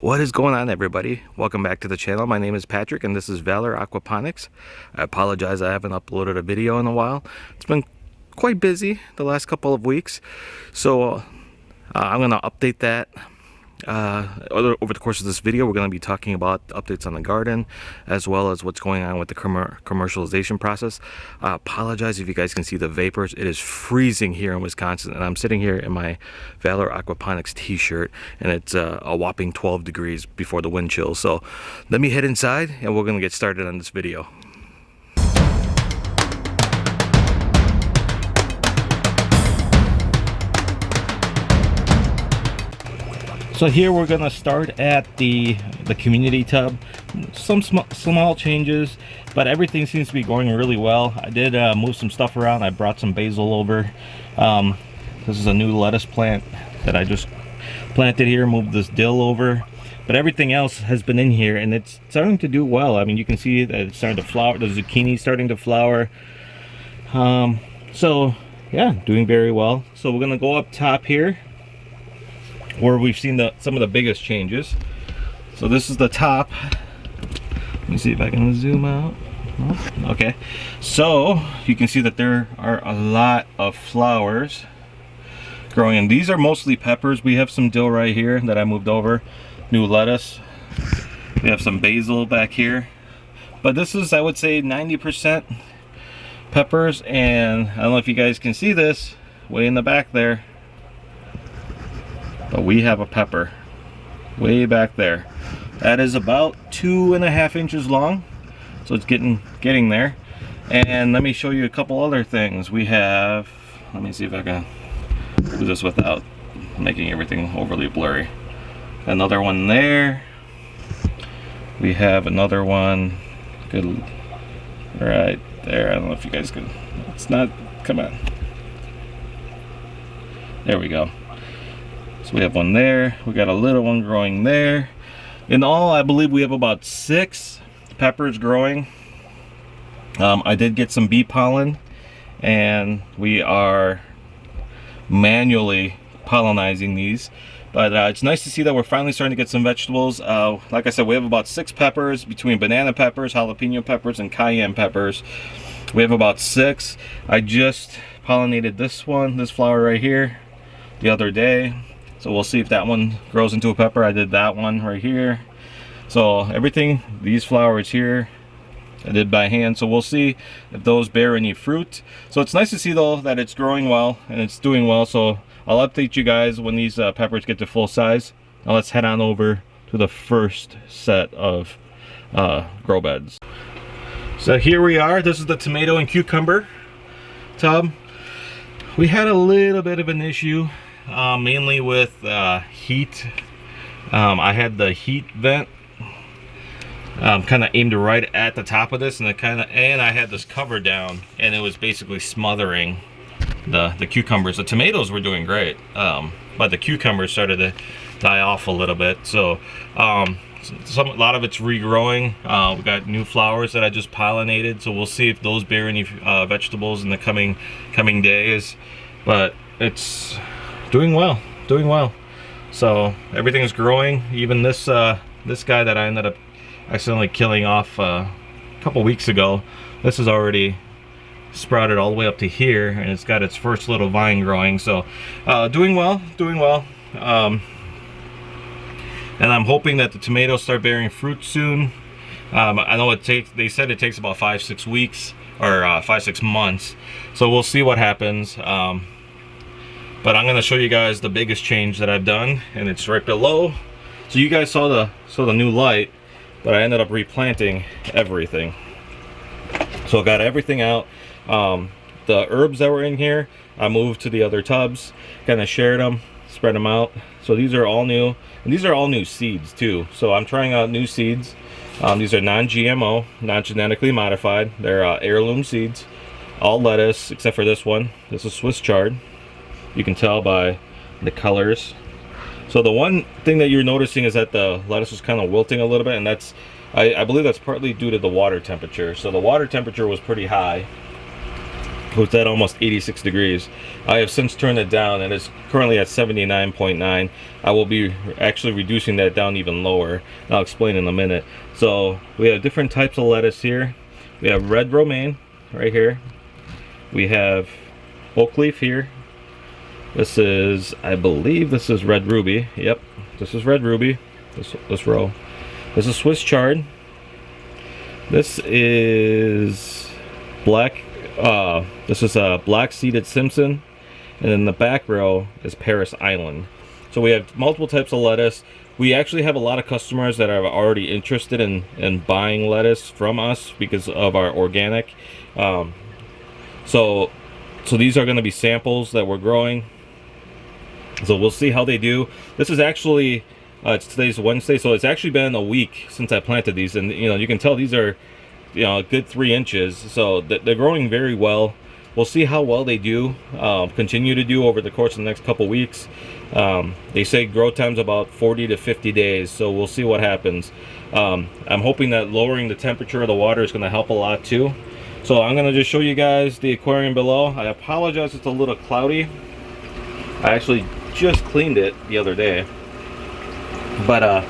What is going on, everybody? Welcome back to the channel. My name is Patrick and this is Valor Aquaponics. I apologize I haven't uploaded a video in a while. It's been quite busy the last couple of weeks, so I'm going to update that. Over the course of this video, we're going to be talking about updates on the garden as well as what's going on with the commercialization process. I apologize if you guys can see the vapors. It is freezing here in Wisconsin, and I'm sitting here in my Valor Aquaponics t-shirt, and it's a whopping 12 degrees before the wind chill. So let me head inside and we're going to get started on this video. So here we're gonna start at the community tub. Some small changes, but everything seems to be going really well. I did move some stuff around. I brought some basil over. This is a new lettuce plant that I just planted here. Moved this dill over, but everything else has been in here, and it's starting to do well. I mean, you can see that it's starting to flower. The zucchini's starting to flower. So yeah, doing very well. So we're gonna go up top here, where we've seen some of the biggest changes. So this is the top. Let me see if I can zoom out. Okay, so you can see that there are a lot of flowers growing, and these are mostly peppers. We have some dill right here that I moved over, new lettuce. We have some basil back here, but this is, I would say, 90% peppers. And I don't know if you guys can see this way in the back there, but we have a pepper way back there that is about 2.5 inches long, so it's getting there. And let me show you a couple other things. We have, let me see if I can do this without making everything overly blurry. Another one there. We have another one, good, right there. I don't know if you guys can, it's not, come on, there we go. So we have one there. We got a little one growing there. In all, I believe we have about 6 peppers growing. I did get some bee pollen, and we are manually pollinizing these. But it's nice to see that we're finally starting to get some vegetables. Like I said, we have about 6 peppers between banana peppers, jalapeno peppers, and cayenne peppers. We have about 6. I just pollinated this one, this flower right here, the other day. So we'll see if that one grows into a pepper. I did that one right here. So everything, these flowers here, I did by hand. So we'll see if those bear any fruit. So it's nice to see though that it's growing well and it's doing well. So I'll update you guys when these peppers get to full size. Now let's head on over to the first set of grow beds. So here we are. This is the tomato and cucumber tub. We had a little bit of an issue. Mainly with heat. I had the heat vent kind of aimed right at the top of this, and I had this cover down, and it was basically smothering the cucumbers. The tomatoes were doing great, but the cucumbers started to die off a little bit. So a lot of it's regrowing. We got new flowers that I just pollinated, so we'll see if those bear any vegetables in the coming days. But it's doing well. So everything is growing. Even this this guy that I ended up accidentally killing off a couple weeks ago, this is already sprouted all the way up to here, and it's got its first little vine growing. So doing well. And I'm hoping that the tomatoes start bearing fruit soon. I know they said it takes about 5-6 weeks or 5-6 months, so we'll see what happens. But I'm going to show you guys the biggest change that I've done, and it's right below. So you guys saw the new light, but I ended up replanting everything. So I got everything out. The herbs that were in here, I moved to the other tubs, kind of shared them, spread them out. So these are all new, and these are all new seeds too. So I'm trying out new seeds. These are non-GMO, non-genetically modified. They're heirloom seeds, all lettuce except for this one. This is Swiss chard. You can tell by the colors. So the one thing that you're noticing is that the lettuce is kind of wilting a little bit, and that's, I believe that's partly due to the water temperature. So the water temperature was pretty high, It's at almost 86 degrees. I have since turned it down and it's currently at 79.9. I will be actually reducing that down even lower. I'll explain in a minute. So we have different types of lettuce here. We have red romaine right here. We have oak leaf here. This is, I believe this is red ruby. Yep, this is red ruby, this row. This is Swiss chard. This is black. This is a black-seeded Simpson, and then the back row is Paris Island. So we have multiple types of lettuce. We actually have a lot of customers that are already interested in buying lettuce from us because of our organic. So these are going to be samples that we're growing. So we'll see how they do. This is actually today's Wednesday, so it's actually been a week since I planted these, and you can tell these are a good 3 inches, so they're growing very well. We'll see how well they do, continue to do over the course of the next couple weeks. They say grow time's about 40 to 50 days, so we'll see what happens. I'm hoping that lowering the temperature of the water is going to help a lot too. So I'm going to just show you guys the aquarium below. I apologize, it's a little cloudy. I actually just cleaned it the other day, but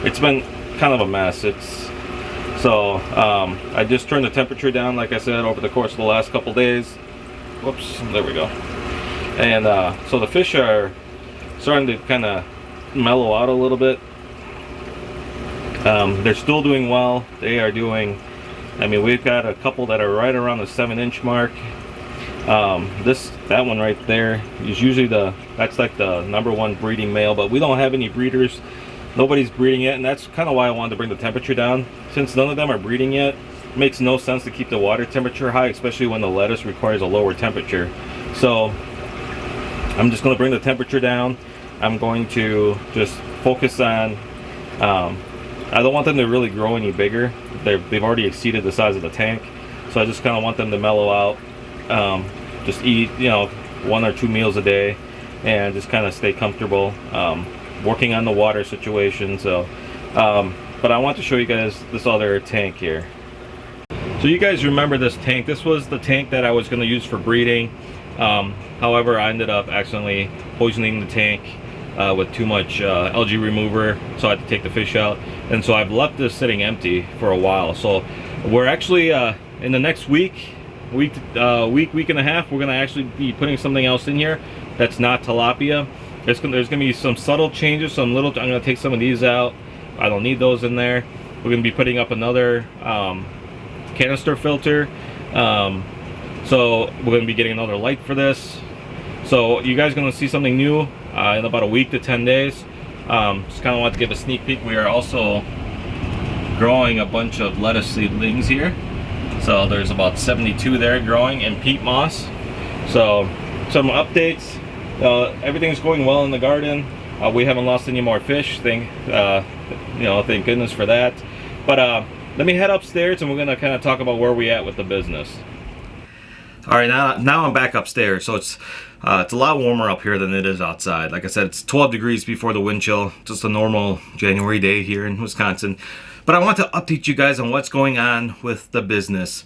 it's been kind of a mess. So I just turned the temperature down, like I said, over the course of the last couple days. Whoops, there we go. And so the fish are starting to kind of mellow out a little bit. They're still doing well. They are doing, I mean, we've got a couple that are right around the 7-inch mark. That one right there is usually that's like the #1 breeding male, but we don't have any breeders. Nobody's breeding yet, and that's kind of why I wanted to bring the temperature down. Since none of them are breeding yet, it makes no sense to keep the water temperature high, especially when the lettuce requires a lower temperature. So I'm just going to bring the temperature down. I'm going to just focus on, I don't want them to really grow any bigger. They've already exceeded the size of the tank, so I just kind of want them to mellow out. Just eat, 1 or 2 meals a day, and just kind of stay comfortable. Working on the water situation. So but I want to show you guys this other tank here. So you guys remember this tank. This was the tank that I was going to use for breeding. However, I ended up accidentally poisoning the tank with too much algae remover, so I had to take the fish out, and so I've left this sitting empty for a while. So we're actually in the next week and a half, we're going to actually be putting something else in here that's not tilapia. There's gonna be some subtle changes. I'm gonna take some of these out. I don't need those in there. We're gonna be putting up another canister filter. So we're gonna be getting another light for this. So you guys are gonna see something new in about a week to 10 days. Just kind of want to give a sneak peek. We are also growing a bunch of lettuce seedlings here. So there's about 72 there growing in peat moss. So some updates. Everything's going well in the garden. We haven't lost any more fish. Thank goodness for that. But let me head upstairs, and we're gonna kind of talk about where we at with the business. All right, now I'm back upstairs. So it's a lot warmer up here than it is outside. Like I said, it's 12 degrees before the wind chill. Just a normal January day here in Wisconsin. But I want to update you guys on what's going on with the business.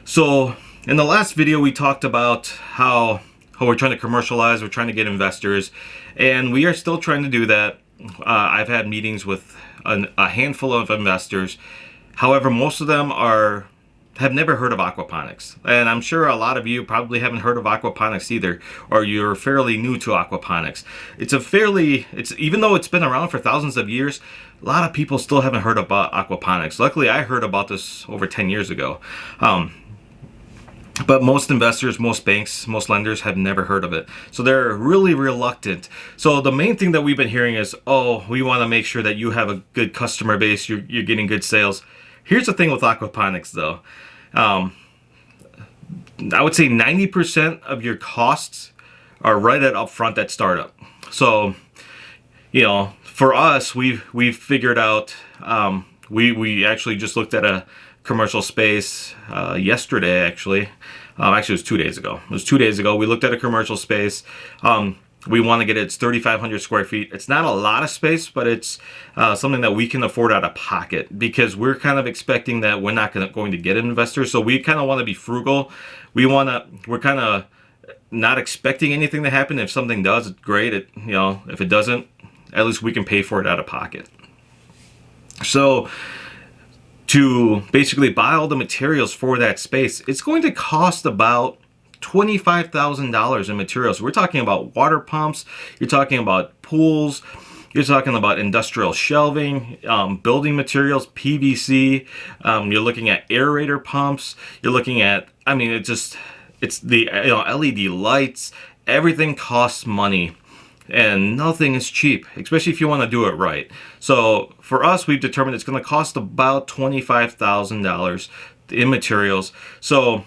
So in the last video, we talked about how we're trying to commercialize, we're trying to get investors, and we are still trying to do that. I've had meetings with a handful of investors. However, most of them have never heard of aquaponics, and I'm sure a lot of you probably haven't heard of aquaponics either, or you're fairly new to aquaponics. Even though it's been around for thousands of years, a lot of people still haven't heard about aquaponics. Luckily, I heard about this over 10 years ago. But most investors, most banks, most lenders have never heard of it. So they're really reluctant. So the main thing that we've been hearing is, oh, we want to make sure that you have a good customer base, you're getting good sales. Here's the thing with aquaponics though. I would say 90% of your costs are right at upfront at startup. So, for us, we've figured out, we actually just looked at a commercial space yesterday, actually. Actually, it was 2 days ago. We looked at a commercial space. we want to get it. It's 3,500 square feet. It's not a lot of space, but it's something that we can afford out of pocket, because we're kind of expecting that we're not going to get investors. So we kind of want to be frugal. We're kind of not expecting anything to happen. If something does, it's great. If it doesn't, at least we can pay for it out of pocket. So to basically buy all the materials for that space, it's going to cost about $25,000 in materials. We're talking about water pumps, you're talking about pools, you're talking about industrial shelving, building materials, PVC, you're looking at aerator pumps, you're looking at, it's the LED lights. Everything costs money, and nothing is cheap, especially if you want to do it right. So for us, we've determined it's going to cost about $25,000 in materials. So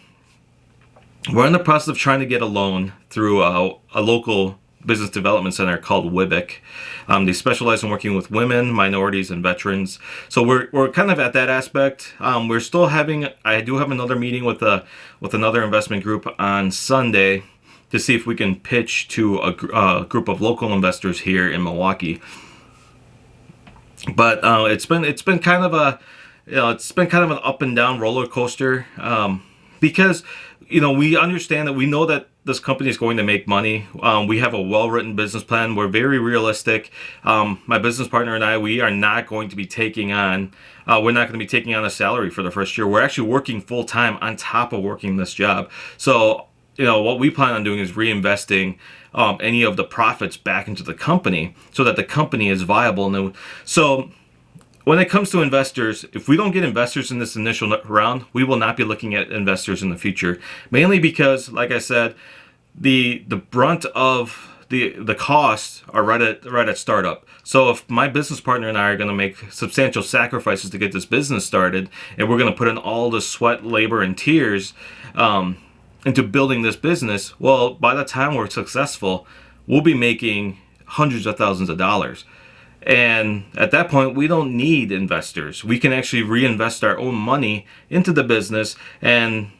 we're in the process of trying to get a loan through a local business development center called WIBIC. They specialize in working with women, minorities, and veterans. So we're kind of at that aspect. We're still I do have another meeting with another investment group on Sunday to see if we can pitch to a group of local investors here in Milwaukee. But it's been kind of an up and down roller coaster, because we understand that we know that this company is going to make money. We have a well-written business plan. We're very realistic. My business partner and I, we are not going to be taking on a salary for the first year. We're actually working full-time on top of working this job. So, what we plan on doing is reinvesting any of the profits back into the company so that the company is viable. So when it comes to investors, if we don't get investors in this initial round, we will not be looking at investors in the future. Mainly because, like I said, the brunt of the costs are right at startup. So if my business partner and I are going to make substantial sacrifices to get this business started, and we're going to put in all the sweat, labor, and tears into building this business, well, by the time we're successful, we'll be making hundreds of thousands of dollars. And at that point, we don't need investors. We can actually reinvest our own money into the business, and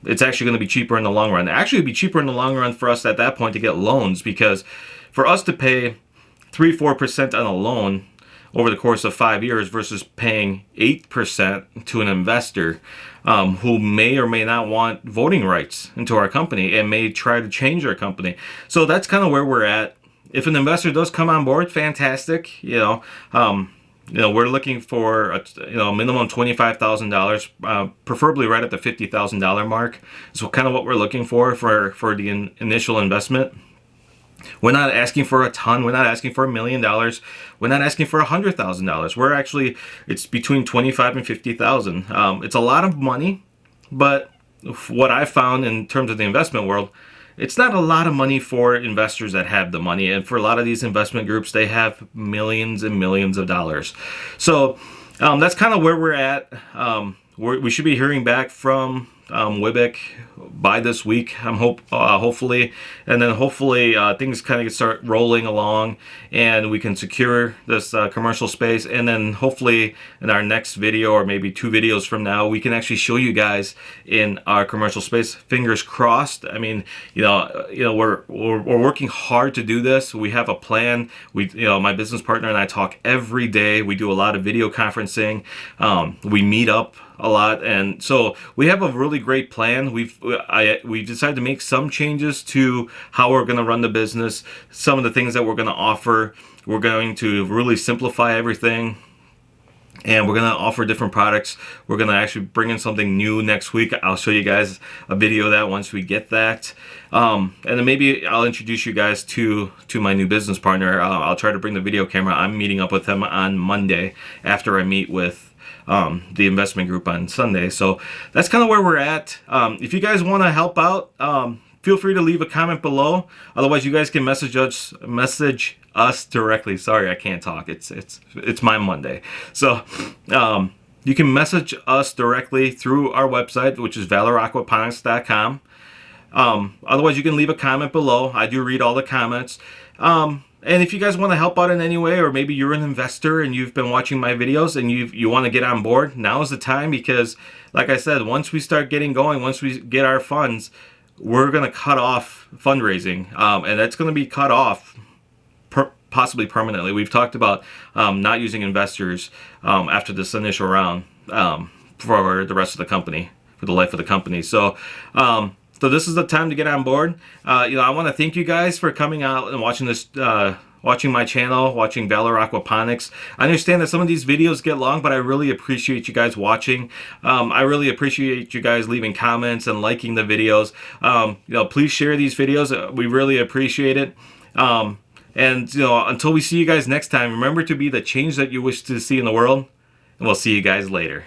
it's actually going to be cheaper in the long run. Actually, it'd be cheaper in the long run for us at that point to get loans, because for us to pay 3-4% on a loan over the course of 5 years versus paying 8% to an investor who may or may not want voting rights into our company and may try to change our company. So that's kind of where we're at. If an investor does come on board, fantastic. We're looking for a minimum $25,000, preferably right at the $50,000 mark. So kind of what we're looking for the initial investment. We're not asking for a ton. We're not asking for $1 million. We're not asking for $100,000. It's between $25,000 and $50,000. It's a lot of money, but what I found in terms of the investment world, it's not a lot of money for investors that have the money. And for a lot of these investment groups, they have millions and millions of dollars. So that's kind of where we're at. We should be hearing back from WIBIC by this week, hopefully, and then hopefully things kind of start rolling along and we can secure this commercial space, and then hopefully in our next video, or maybe 2 videos from now, we can actually show you guys in our commercial space. Fingers crossed. We're working hard to do this. We have a plan. My business partner and I talk every day. We do a lot of video conferencing. We meet up a lot, and so we have a really great plan. We've decided to make some changes to how we're going to run the business, some of the things that we're going to offer. We're going to really simplify everything, and we're going to offer different products. We're going to actually bring in something new next week. I'll show you guys a video of that once we get that, and then maybe I'll introduce you guys to my new business partner. I'll try to bring the video camera. I'm meeting up with him on Monday after I meet with the investment group on Sunday. So that's kind of where we're at. If you guys want to help out, feel free to leave a comment below. Otherwise, you guys can message us directly. Sorry, I can't talk. It's my Monday. So you can message us directly through our website, which is valoraquaponics.com. Otherwise, you can leave a comment below. I do read all the comments. And if you guys want to help out in any way, or maybe you're an investor and you've been watching my videos and you want to get on board, now is the time, because like I said, once we start getting going, once we get our funds, we're going to cut off fundraising, and that's going to be cut off possibly permanently. We've talked about not using investors after this initial round for the rest of the company, for the life of the company. So so this is the time to get on board. I want to thank you guys for coming out and watching this, watching my channel, watching Valor Aquaponics. I understand that some of these videos get long, but I really appreciate you guys watching. I really appreciate you guys leaving comments and liking the videos. Please share these videos. We really appreciate it. And until we see you guys next time, remember to be the change that you wish to see in the world, and we'll see you guys later.